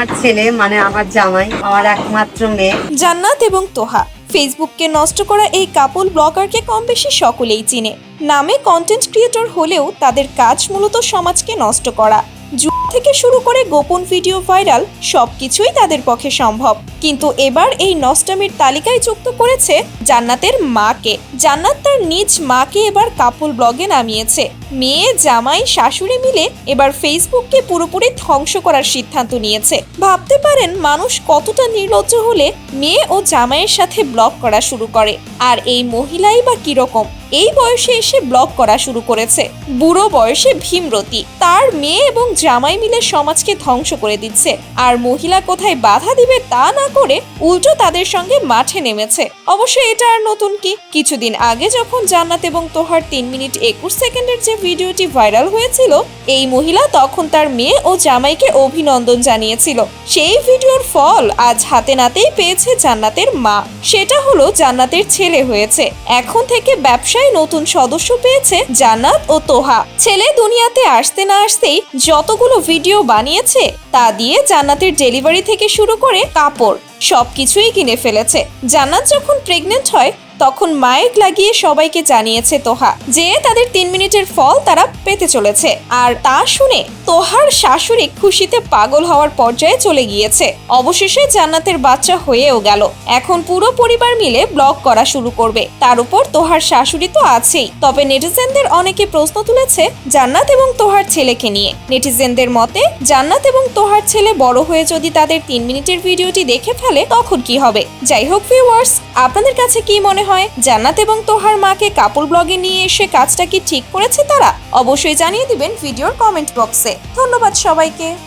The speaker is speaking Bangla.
আমার ছেলে মানে আমার জামাই, আমার একমাত্র মেয়ে। জান্নাত এবং তোহা ফেসবুককে নষ্ট করা এই কাপল ব্লগারকে কম বেশি সকলেই চিনে। নামে কন্টেন্ট ক্রিয়েটর হলেও তাদের কাজ মূলত সমাজকে নষ্ট করা। যুগ থেকে শুরু করে গোপন ভিডিও ভাইরাল সবকিছুই তাদের পক্ষে সম্ভব। কিন্তু এবার এই নষ্টামির তালিকায় যুক্ত করেছে জান্নাতের মাকে। জান্নাত তার নিজ মাকে এবার কাপল ব্লগে নামিয়েছে। মেয়ে, জামাই, শাশুড়ি মিলে এবার ফেসবুককে পুরোপুরি ধ্বংস করার সিদ্ধান্ত নিয়েছে। ভাবতে পারেন মানুষ কতটা নির্লজ্জ হলে মেয়ে ও জামাইয়ের সাথে ব্লগ করা শুরু করে। আর এই মহিলাই বা কিরকম এই বয়সে এসে ব্লগ করা শুরু করেছে। বুড়ো বয়সে ভীমরতি তার মেয়ে এবং জামাই মিলে সমাজকে ধ্বংস করে দিচ্ছে। আর মহিলা কোথায় বাধা দিবে তা না করে উল্টো তাদের সঙ্গে মাঠে নেমেছে। অবশ্য এটা আর নতুন কি, কিছুদিন আগে যখন জান্নাত এবং তোহার 3 মিনিট 21 সেকেন্ডের যে ভিডিওটি ভাইরাল হয়েছিল, এই মহিলা তখন তার মেয়ে ও জামাইকে অভিনন্দন জানিয়েছিল। সেই ভিডিওর ফল আজ হাতে নাতেই পেয়েছে জান্নাতের মা। সেটা হলো জান্নাতের ছেলে হয়েছে। এখন থেকে ব্যবসায় নতুন সদস্য পেয়েছে জান্নাত ও তোহা। ছেলে দুনিয়াতে আসতে না আসতেই যতগুলো ভিডিও বানিয়েছে তা দিয়ে জান্নাতের ডেলিভারি থেকে শুরু করে কাপড় সবকিছুই কিনে ফেলেছে। জান্নাত যখন প্রেগনেন্ট হয় তখন মাইক লাগিয়ে সবাইকে জানিয়েছে তোহা যে তাদের 3 মিনিটের ফল তারা পেতে চলেছে। আর তা শুনে তোহার শাশুড়ি খুশিতে পাগল হওয়ার পর্যায়ে চলে গিয়েছে। অবশেষে জান্নাতের বাচ্চা হয়েও গেল। এখন পুরো পরিবার মিলে ব্লগ করা শুরু করবে। তার উপর তোহার শাশুড়ি তো আছেই। তবে নেটিজেনদের অনেকে প্রশ্ন তুলেছে জান্নাত এবং তোহার ছেলেকে নিয়ে। নেটিজেনদের মতে জান্নাত এবং তোহার ছেলে বড় হয়ে যদি তাদের 3 মিনিটের ভিডিওটি দেখে ফেলে তখন কি হবে। যাই হোক ভিউয়ার্স, আপনাদের কাছে কি মনে হয় জান্নাত এবং তোহার মাকে কাপল ব্লগে নিয়ে এসে কাজটা কি ঠিক করেছে তারা? অবশ্যই জানিয়ে দিবেন ভিডিওর কমেন্ট বক্সে। ধন্যবাদ সবাইকে।